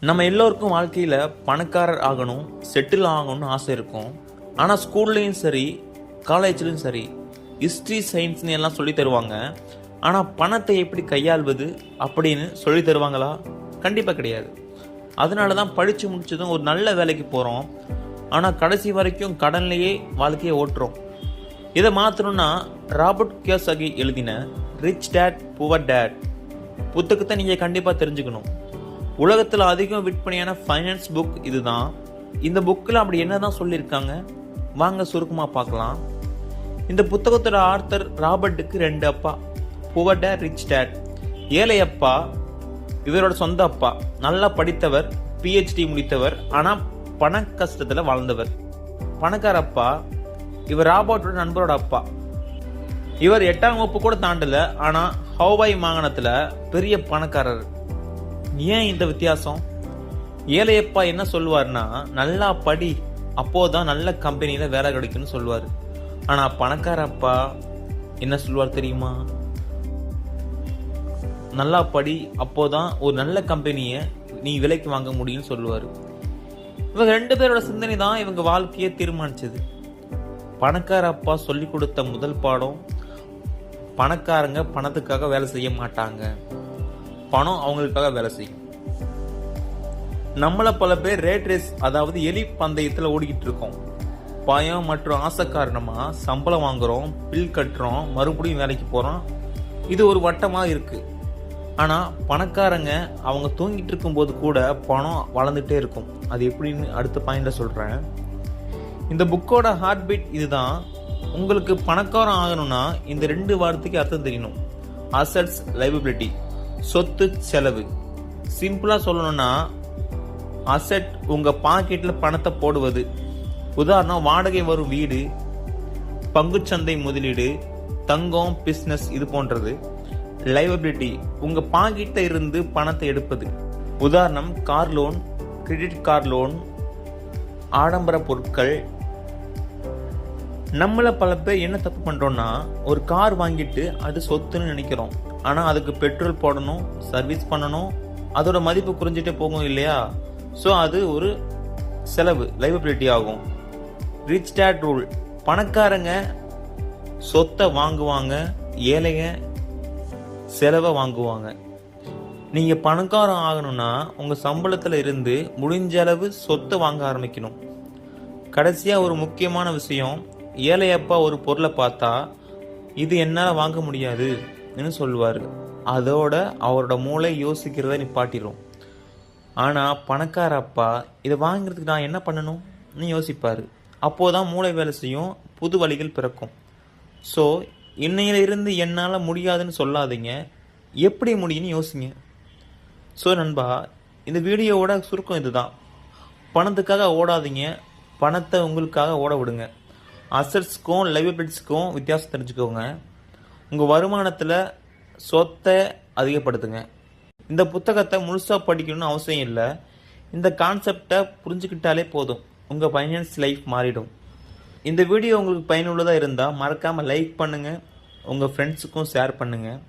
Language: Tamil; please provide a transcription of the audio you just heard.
நம்ம எல்லோருக்கும் வாழ்க்கையில் பணக்காரர் ஆகணும், செட்டில் ஆகணும்னு ஆசை இருக்கும். ஆனால் ஸ்கூல்லையும் சரி, காலேஜ்லையும் சரி, ஹிஸ்ட்ரி, சயின்ஸ்னு எல்லாம் சொல்லி தருவாங்க. ஆனால் பணத்தை எப்படி கையாள்வது அப்படின்னு சொல்லி தருவாங்களா? கண்டிப்பாக கிடையாது. அதனால தான் படித்து முடிச்சதும் ஒரு நல்ல வேலைக்கு போகிறோம். ஆனால் கடைசி வரைக்கும் கடன்லையே வாழ்க்கையை ஓட்டுறோம். இதை மாற்றணும்னா ராபர்ட் கியோசாகி எழுதின ரிச் டேட் புவர் டேட் புத்தகத்தை நீங்கள் கண்டிப்பாக தெரிஞ்சுக்கணும். உலகத்தில் அதிகம் விற்பனையான ஃபைனான்ஸ் புக் இதுதான். இந்த புக்கில் அப்படி என்னதான் சொல்லியிருக்காங்க வாங்க சுருக்கமாக பார்க்கலாம். இந்த புத்தகத்தோட ஆர்த்தர் ராபர்ட்டுக்கு 2 அப்பா, புவர் டேட், ரிச் டேட். ஏழை அப்பா இவரோட சொந்த அப்பா, நல்லா படித்தவர், PhD முடித்தவர், ஆனால் பண கஷ்டத்தில் வாழ்ந்தவர். பணக்கார அப்பா இவர் ராபர்ட்டோட நண்பரோட அப்பா. இவர் 8ஆம் வகுப்பு கூட தாண்டல, ஆனால் ஹவாய் மாகாணத்தில் பெரிய பணக்காரர். ஏன் இந்த வித்தியாசம்? ஏழையப்பா என்ன சொல்லுவார்னா, நல்லா படி, அப்போதான் நல்ல கம்பெனியில வேலை கிடைக்கும்னு சொல்லுவார். ஆனா பணக்கார அப்பா என்ன சொல்லுவார் தெரியுமா? நல்லா படி, அப்போதான் ஒரு நல்ல கம்பெனியை நீ விலைக்கு வாங்க முடியும்னு சொல்லுவார். இவங்க 2 பேரோட சிந்தனை தான் இவங்க வாழ்க்கையை தீர்மானிச்சது. பணக்கார அப்பா சொல்லி கொடுத்த முதல் பாடம், பணக்காரங்க பணத்துக்காக வேலை செய்ய மாட்டாங்க, பணம் அவங்களுக்காக வேலை செய்யும். நம்மள பல பேர் ரேட் ரேஸ், அதாவது எலி பந்தயத்தில் ஓடிக்கிட்டு இருக்கோம். பயம் மற்றும் ஆசை காரணமா சம்பளம் வாங்குறோம், பில் கட்டுறோம், மறுபடியும் வேலைக்கு போறோம். இது ஒரு வட்டமா இருக்கு. ஆனா பணக்காரங்க அவங்க தூங்கிட்டு இருக்கும் போது கூட பணம் வளர்ந்துட்டே இருக்கும். அது எப்படின்னு அடுத்த பாயிண்ட்ல சொல்றேன். இந்த புக்கோட ஹார்ட் பீட் இதுதான். உங்களுக்கு பணக்காரம் ஆகணும்னா இந்த 2 வார்த்தைக்கு அர்த்தம் தெரியணும். அசட்ஸ், லைபிலிட்டி, சொத்து, செலவு. சிம்பிளா சொல்லணும்னா, அசெட் உங்க பாக்கெட்ல பணத்தை போடுவது. உதாரணம், வாடகை வரும் வீடு, பங்குச்சந்தை முதலீடு, தங்கம், பிசினஸ், இது போன்றது. லைபிலிட்டி உங்க பாக்கெட்ல இருந்து பணத்தை எடுப்பது. உதாரணம், car loan, credit card loan, ஆடம்பர பொருட்கள். நம்மள பல பேர் என்ன தப்பு பண்றோம்னா, ஒரு கார் வாங்கிட்டு அது சொத்துன்னு நினைக்கிறோம். ஆனா அதுக்கு பெட்ரோல் போடணும், சர்வீஸ் பண்ணணும், அதோட மதிப்பு குறைஞ்சிட்டே போகும் இல்லையா? ஸோ அது ஒரு செலவு, லைபிலிட்டி ஆகும். ரிச் டேட் ரூல், பணக்காரங்க சொத்தை வாங்குவாங்க, ஏழைங்க செலவை வாங்குவாங்க. நீங்க பணக்காரம் ஆகணும்னா உங்க சம்பளத்துல இருந்து முடிஞ்ச அளவு சொத்தை வாங்க ஆரம்பிக்கணும். கடைசியா ஒரு முக்கியமான விஷயம், ஏழையப்பா ஒரு பொருளை பார்த்தா இது என்னால வாங்க முடியாதுன்னு சொல்லுவாரு. அதோட அவரோட மூளை யோசிக்கிறத நிப்பாட்டிடும். ஆனா பணக்கார அப்பா இதை வாங்குறதுக்கு நான் என்ன பண்ணணும்னு யோசிப்பாரு. அப்போதான் மூளை வேலை செய்யும், புது வழிகள் பிறக்கும். ஸோ இன்னையில இருந்து என்னால முடியாதுன்னு சொல்லாதீங்க, எப்படி முடியும்னு யோசிங்க. ஸோ நண்பா, இந்த வீடியோவோட சுருக்கம் இதுதான். பணத்துக்காக ஓடாதீங்க, பணத்தை உங்களுக்காக ஓட விடுங்க. அசட்ஸ்க்கும் லைபிலிட்டிஸ்க்கும் வித்தியாசம் தெரிஞ்சுக்கோங்க. உங்கள் வருமானத்தில் சொத்தை அதிகப்படுத்துங்க. இந்த புத்தகத்தை முழுசாக படிக்கணும்னு அவசியம் இல்லை. இந்த கான்செப்டை புரிஞ்சுக்கிட்டாலே போதும், உங்கள் ஃபைனான்ஸ் லைஃப் மாறிடும். இந்த வீடியோ உங்களுக்கு பயனுள்ளதாக இருந்தால் மறக்காமல் லைக் பண்ணுங்கள், உங்கள் ஃப்ரெண்ட்ஸுக்கும் ஷேர் பண்ணுங்கள்.